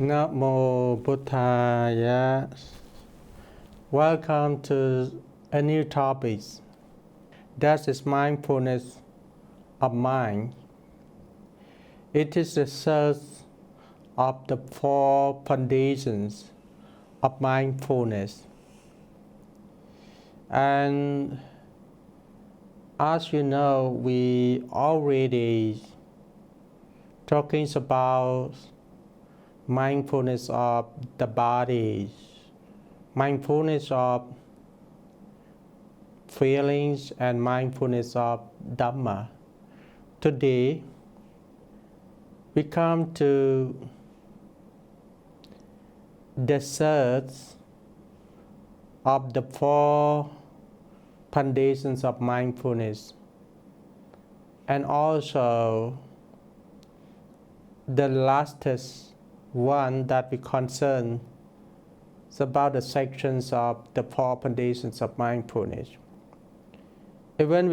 Namo Buddhaya. Welcome to a new topic. That is mindfulness of mind. It is the source of the four foundations of mindfulness. And as you know, we already talking about mindfulness of the body, mindfulness of feelings, and mindfulness of Dharma. Today, we come to the third of the four foundations of mindfulness, and also the lastest one that we concern is about the sections of the four foundations of mindfulness. Even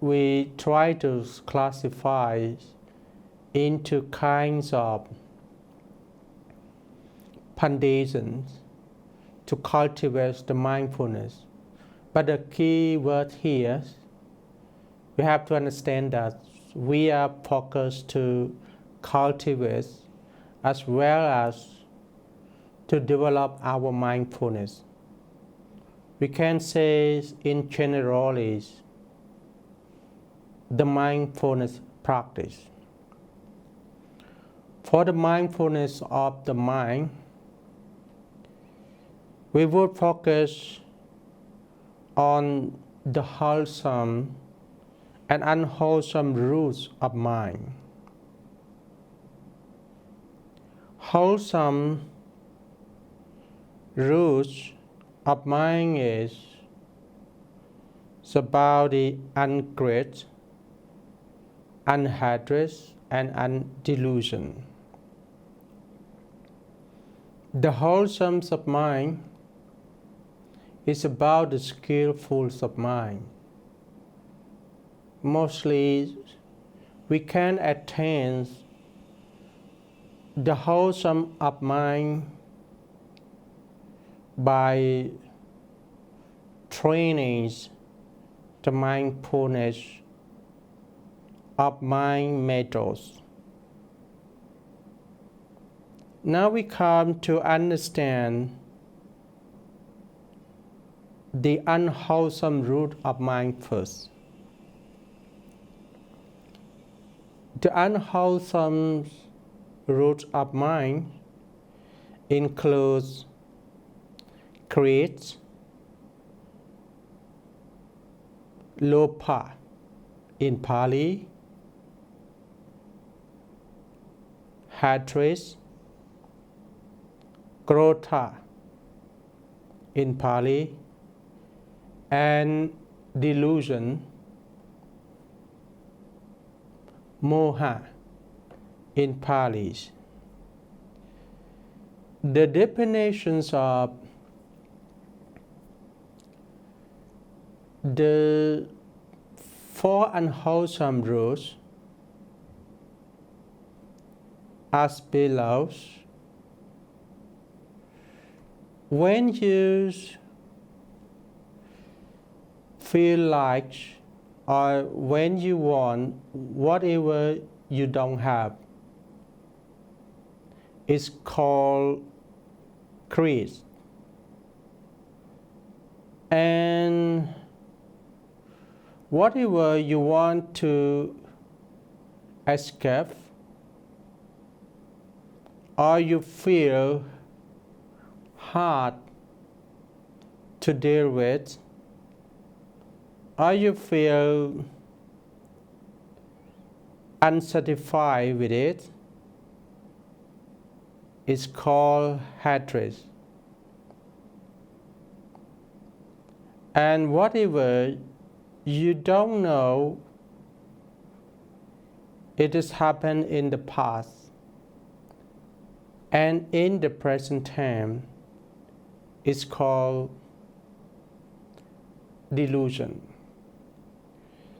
we try to classify into kinds of foundations to cultivate the mindfulness. But the key word here, we have to understand that we are focused to cultivate as well as to develop our mindfulness. We can say in general the mindfulness practice. For the mindfulness of the mind, we would focus on the wholesome and unwholesome roots of mind. Wholesome roots of mind is about the ungreat, unhatred, and undelusion. The wholesome of mind is about the skillful of mind. Mostly, we can attain the wholesome of mind by training the mindfulness of mind methods. Now we come to understand the unwholesome root of mind first. The unwholesome root of mind includes greed, lobha in Pali, hatred, krodha in Pali, and delusion, moha in Pali. The definitions of the four unwholesome roots as below. When you feel like or when you want whatever you don't have, it's called greed. And whatever you want to escape or you feel hard to deal with, or you feel unsatisfied with it, it's called hatred. And whatever you don't know, it has happened in the past and in the present time, it's called delusion.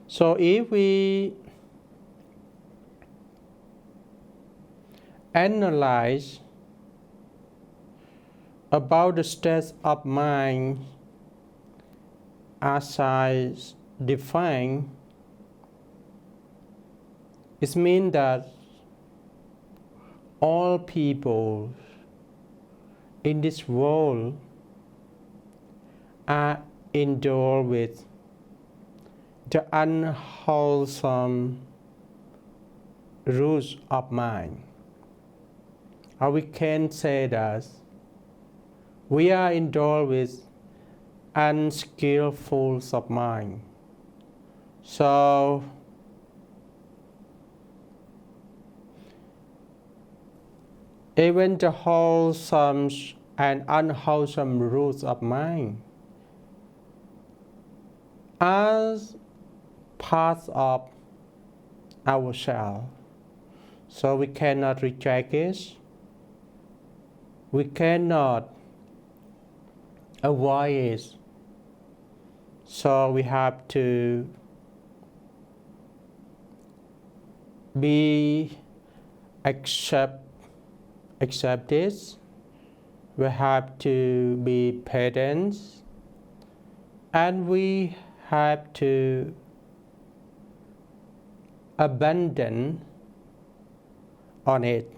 So if we analyze about the state of mind as I define, it means that all people in this world are endowed with the unwholesome roots of mind. Or we can say that we are endowed with unskillful of mind. So even the wholesome and unwholesome roots of mind are parts of ourselves. So we cannot reject it. We cannot avoid it. So we have to accept this. We have to be patient, and we have to abandon on it.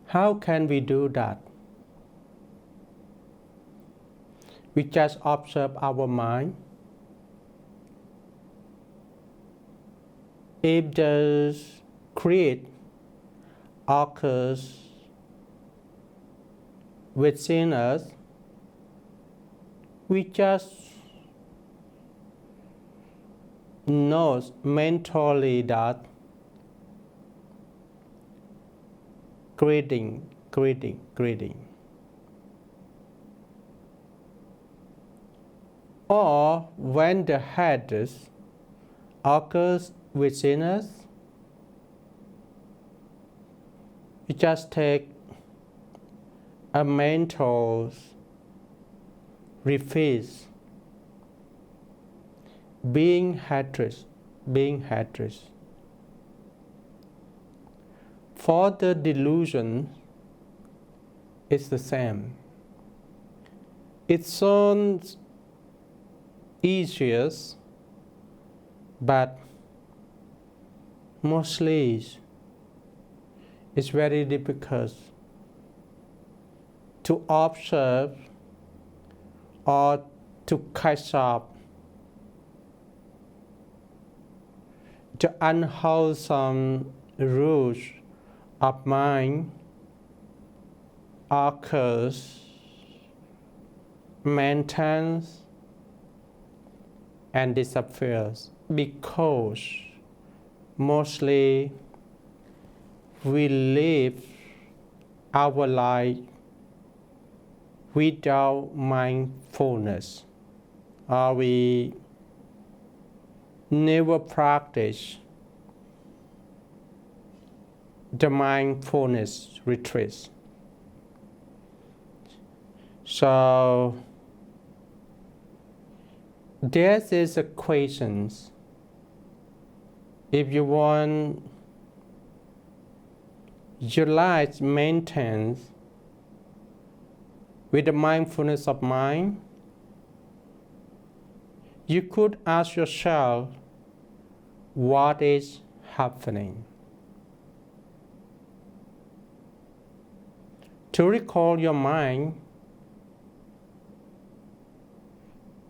How can we do that? We just observe our mind. If the creed occurs within us, we just know mentally that greeting. Or when the hadith occurs within us, we just take a mental refuse, being hatred. For the delusion, it's the same. It sounds easier, but mostly it's very difficult to observe or to catch up the unwholesome roots of mind occurs, maintains, and disappears, because mostly we live our life without mindfulness, or we never practice the mindfulness retreats. So this is a question. If you want your life maintained with the mindfulness of mind, you could ask yourself, what is happening? To recall your mind,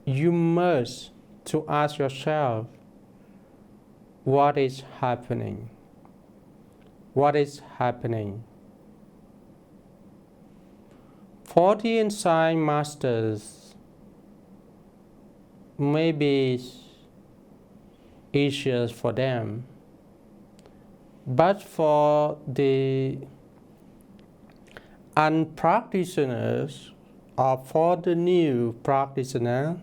you must to ask yourself, what is happening? What is happening? For the insight masters, maybe easier for them, but for the unpractitioners or for the new practitioner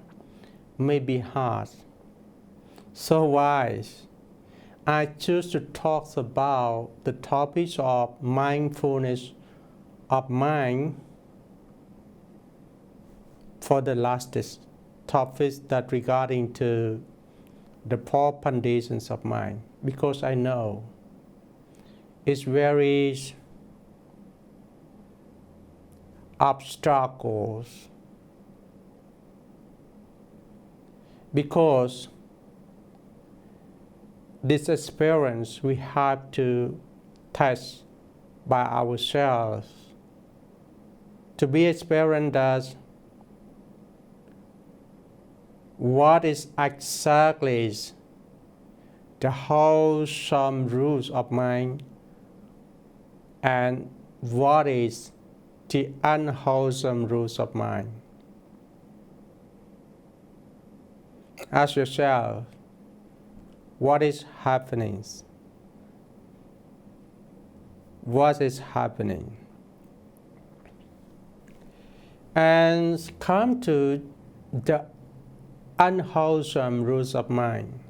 may be hard. So why I choose to talk about the topics of mindfulness of mind for the last topics that regarding to the four foundations of mind, because I know it's very obstacles, because this experience we have to test by ourselves to be experienced as what is exactly the wholesome rules of mind and what is the unwholesome rules of mind. Ask yourself, what is happening? What is happening? And come to the unwholesome rules of mind.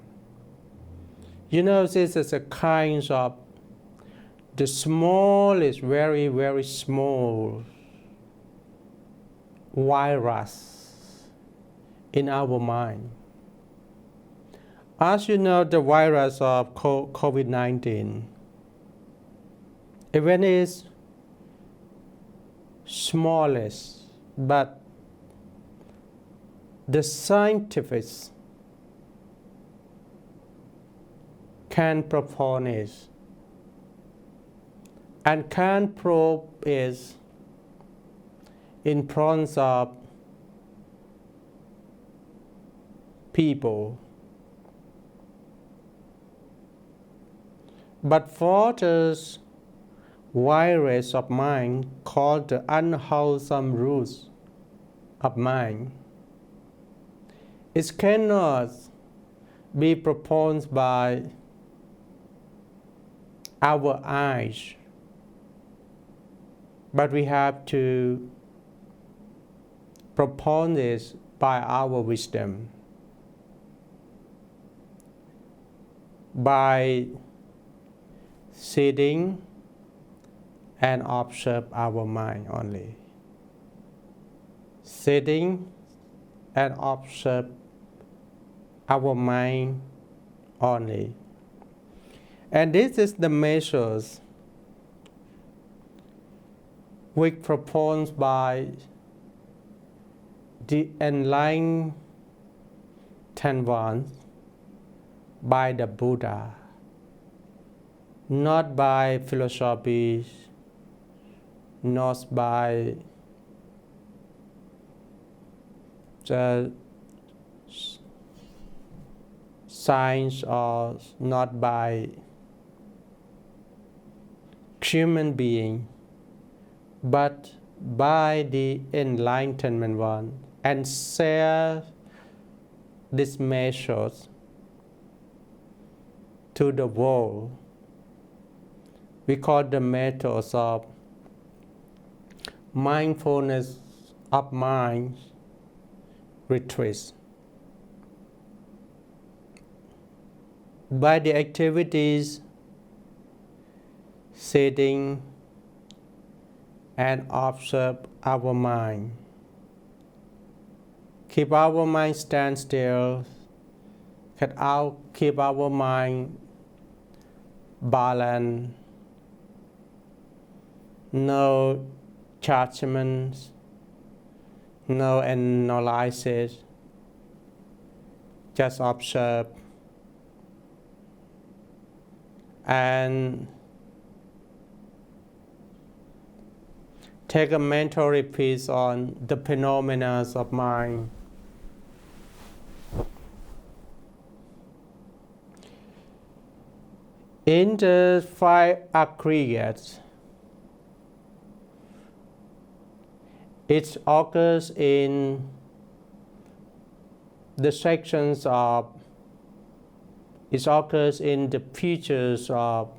You know, this is a kind of the smallest, very, very small virus in our mind. As you know, the virus of COVID-19, even is smallest, but the scientists can perform it and can probe it in front of people. But for this virus of mind called the unwholesome rules of mind, it cannot be proposed by our eyes, but we have to propose this by our wisdom, by sitting and observe our mind only. Sitting and observe our mind only. And this is the measures which proposed by the enlightened ones, by the Buddha, not by philosophy, not by the science, or not by human being, but by the enlightenment one, and share these measures to the world. We call the methods of mindfulness of mind retreats. By the activities, sitting and observe our mind. Keep our mind stand still. Keep our mind balanced. No judgments, no analysis. Just observe. And take a mental repeat on the phenomena of mind. In the 5 aggregates, it occurs in the sections of, it occurs in the features of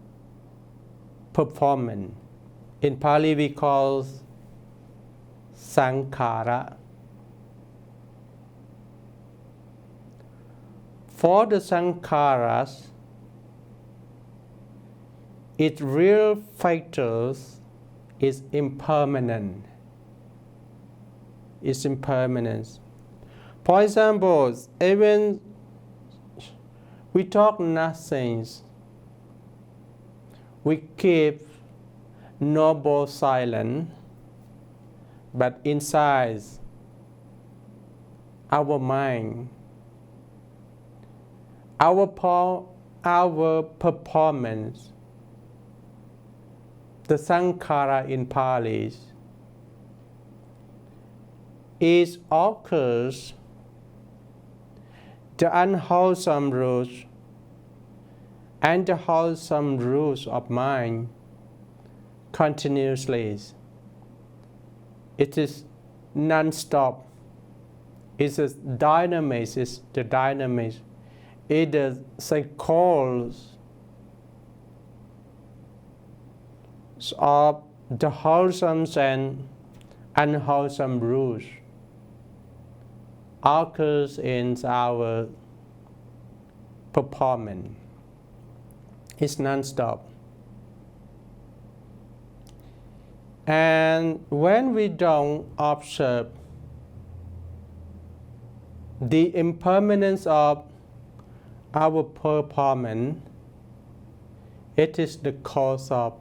performance. In Pali we call sankhara. For the sankharas, its real factors is impermanent. It's impermanence. For example, even we talk nothing, we keep noble silence, but inside our mind, our performance, the sankhara in Pali, is occurs the unwholesome rules and the wholesome rules of mind continuously. It is non-stop. It's a dynamic. It's the dynamic. It is cycles of the wholesome and unwholesome rules occurs in our performance. It's non-stop. And when we don't observe the impermanence of our performance, it is the cause of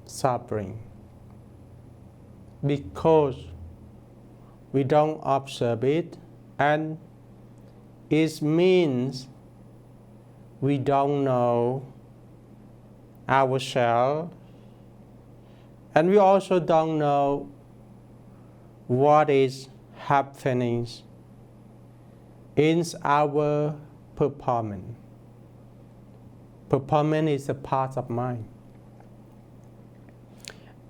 suffering. Because we don't observe it, and it means we don't know ourselves, and we also don't know what is happening in our performance. Performance is a part of mind.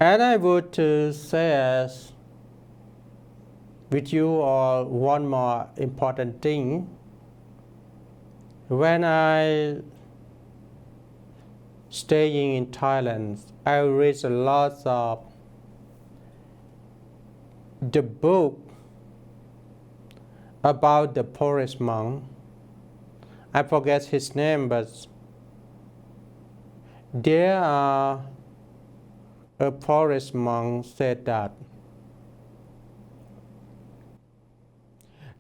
And I would say with you all one more important thing. When I staying in Thailand, I read a lot of the book about the forest monk. I forget his name, but there are a forest monk said that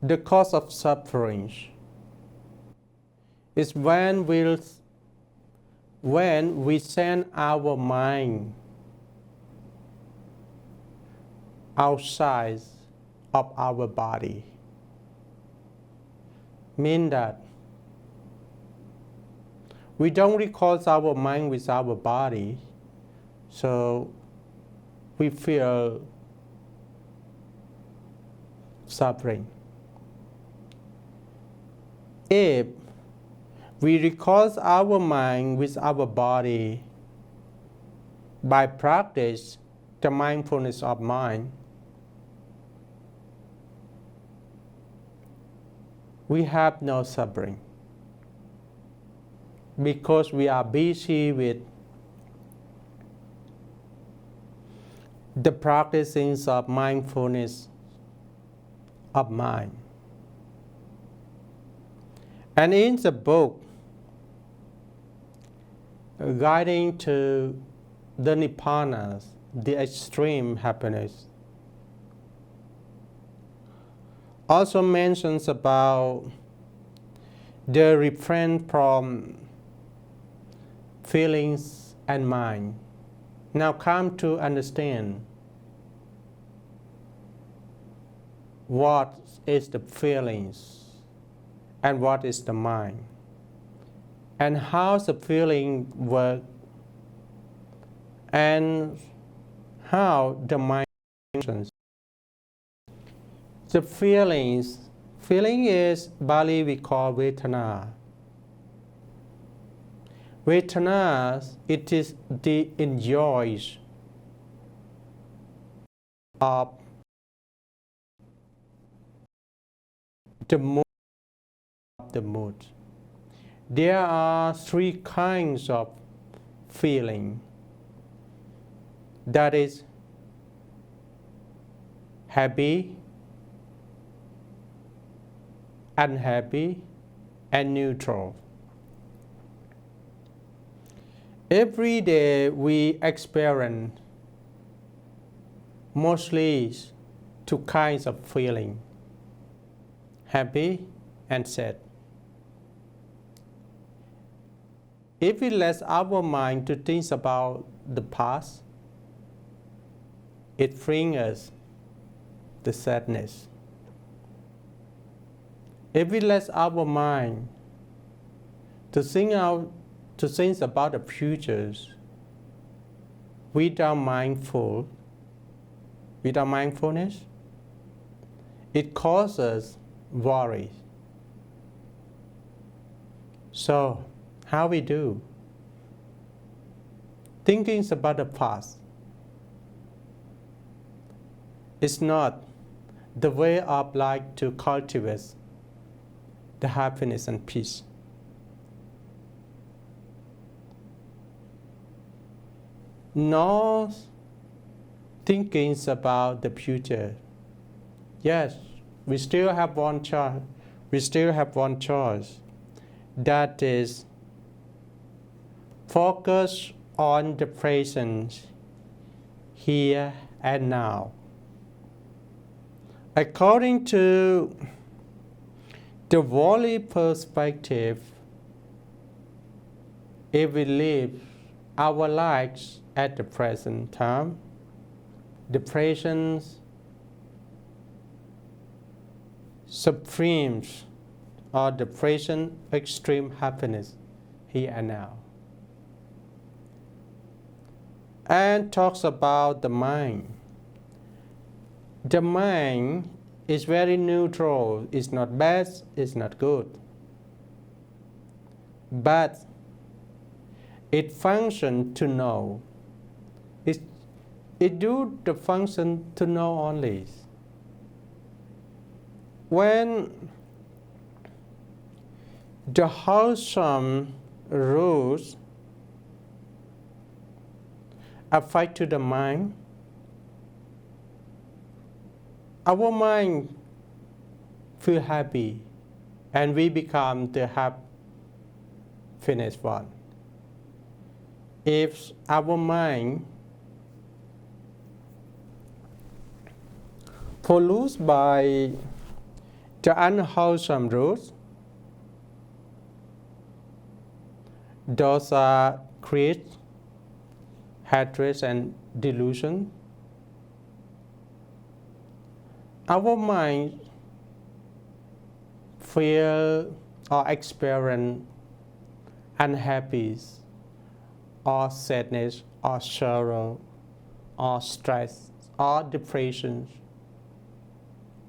the cause of suffering is when we send our mind outside of our body. Mean that we don't recall our mind with our body, so we feel suffering. If we recall our mind with our body by practice the mindfulness of mind, we have no suffering, because we are busy with the practicing of mindfulness of mind. And in the book, Guiding to the Nibbana, the extreme happiness, also mentions about the refrain from feelings and mind. Now come to understand what is the feelings and what is the mind, and how the feeling works, and how the mind functions. The feeling is Bali we call Vedana. Vedana, it is the enjoys of the mood. There are three kinds of feeling. That is happy, unhappy, and neutral. Every day we experience mostly two kinds of feeling, happy and sad. If we let our mind to think about the past, it brings us the sadness. If we let our mind to think about the futures without mindfulness, it causes worry. So, how we do? Thinking about the past is not the way of life to cultivate the happiness and peace. Nor thinking about the future. Yes, we still have one choice. That is, focus on the present, here and now. According to the worldly perspective, if we live our lives at the present time, the present supremes or the present extreme happiness here and now. And talks about the mind. The mind is very neutral. It's not bad, it's not good. But it functions to know. It do the function to know only. When the wholesome rules affect to the mind, our mind feel happy and we become the happiness one. If our mind polluted by the unwholesome rules, those are create hatred and delusion. Our mind feel or experience unhappiness or sadness or sorrow or stress or depression.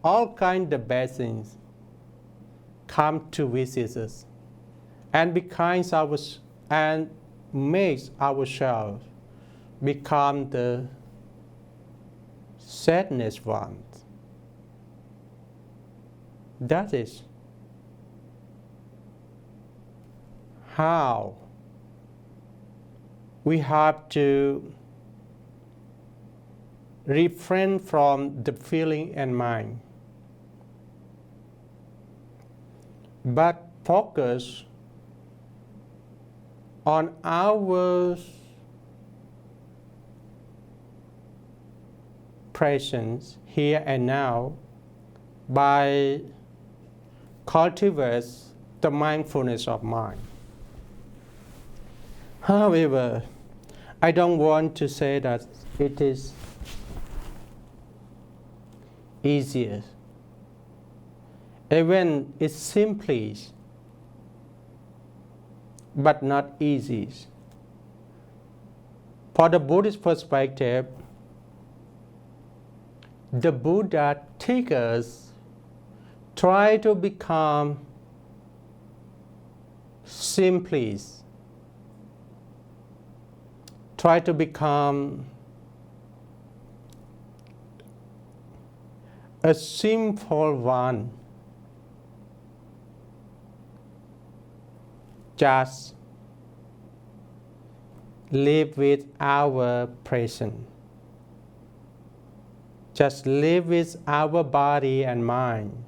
All kinds of bad things come to visit us and makes ourselves become the sadness ones. That is how we have to refrain from the feeling and mind, but focus on our presence here and now by cultivate the mindfulness of mind. However, I don't want to say that it is easier. Even it's simply, but not easy. For the Buddhist perspective, the Buddha teaches try to become simply, try to become a simple one. Just live with our present. Just live with our body and mind.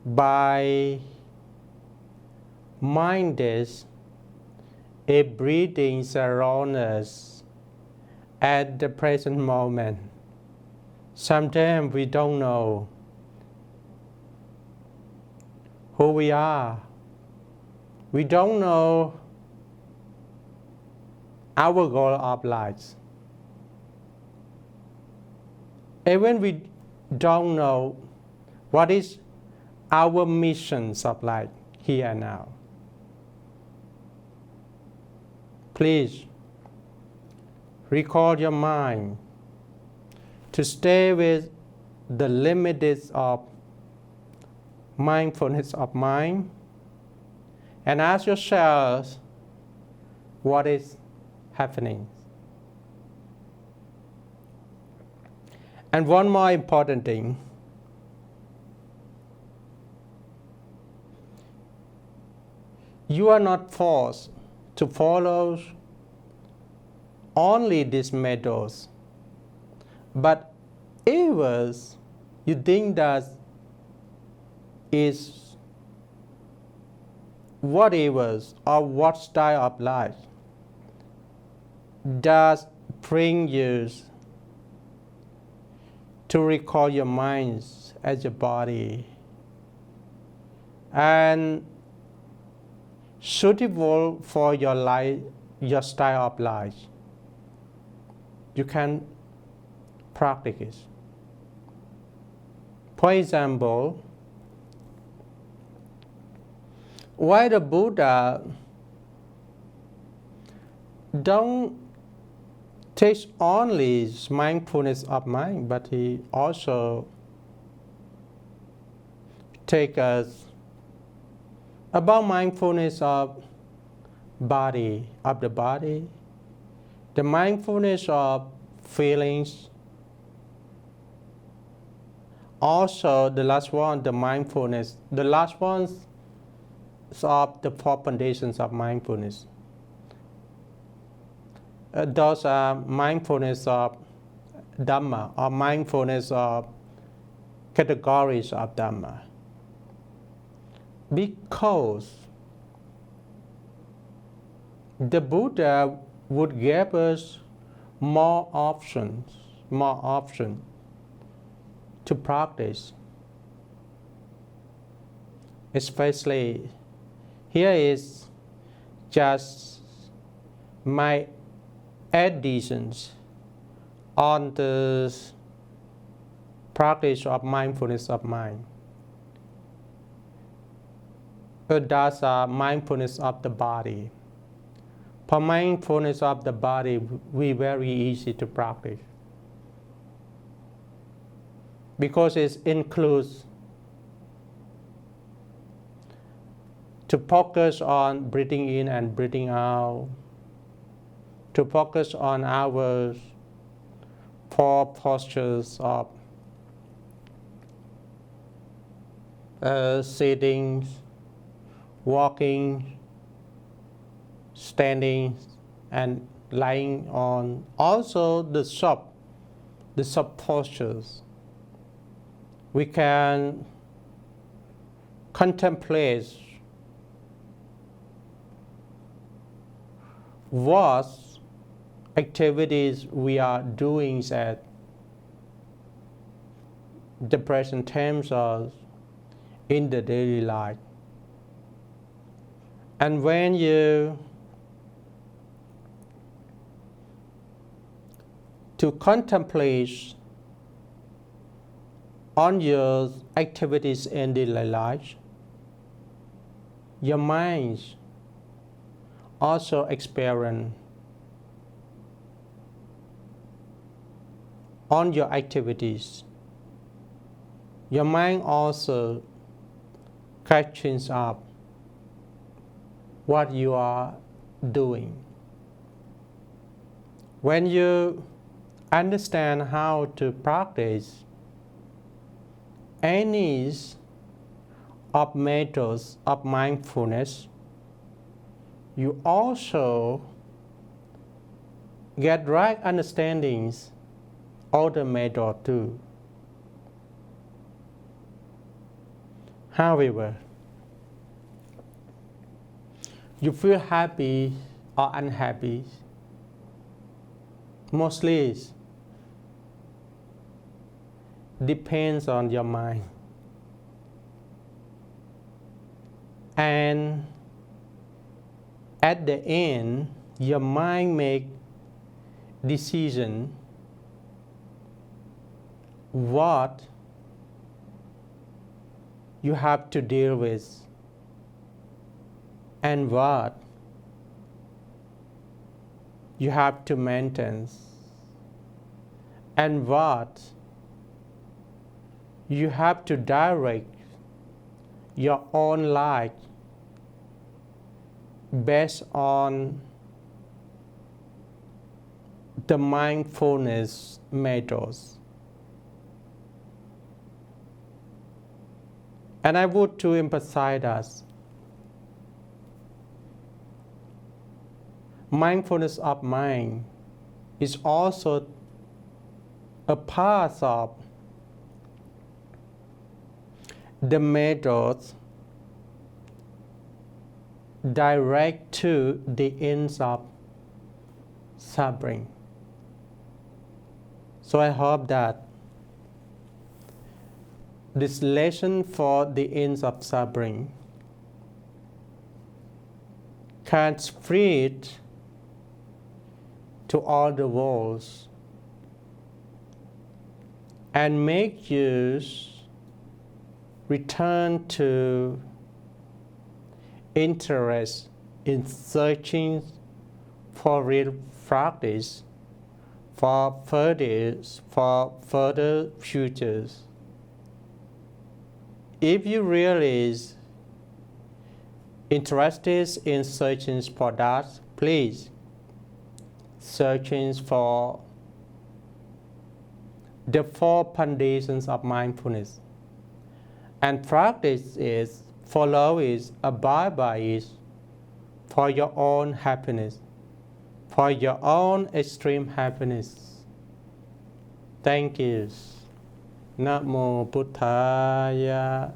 By mindless, a breathing around us at the present moment. Sometimes we don't know who we are. We don't know our goal of life. Even we don't know what is our missions of life here and now. Please recall your mind to stay with the limits of mindfulness of mind and ask yourselves what is happening. And one more important thing, you are not forced to follow only these methods, but if you think that is whatever or what style of life does bring you to recall your mind as your body and suitable for your life, your style of life, you can practice it. For example, why the Buddha don't teach only mindfulness of mind, but he also take us about mindfulness of body, the mindfulness of feelings. Also, the last one, the mindfulness. The last ones of the four foundations of mindfulness. Those are mindfulness of Dharma, or mindfulness of categories of Dharma. Because the Buddha would give us more options to practice. Especially, here is just my additions on the practice of mindfulness of mind. That's mindfulness of the body. For mindfulness of the body, we very easy to practice because it includes to focus on breathing in and breathing out, to focus on our four postures of sitting, walking, standing, and lying on. Also the sub postures. We can contemplate what activities we are doing at the present times or in the daily life. And when you to contemplate on your activities in daily life, your mind also experience on your activities. Your mind also catches up what you are doing. When you understand how to practice any of methods of mindfulness, you also get right understandings of the method too. However, you feel happy or unhappy, mostly depends on your mind. And at the end, your mind make decision what you have to deal with and what you have to maintain and what you have to direct your own life based on the mindfulness methods. And I would to emphasize that mindfulness of mind is also a part of the methods direct to the ends of suffering. So I hope that this lesson for the ends of suffering can spread to all the worlds and make you return to interest in searching for real practice for further futures. If you really is interested in searching for that, please searching for the 4 foundations of mindfulness. And practice is, follow is, abide by is for your own happiness, for your own extreme happiness. Thank you. Namo Buddhaya.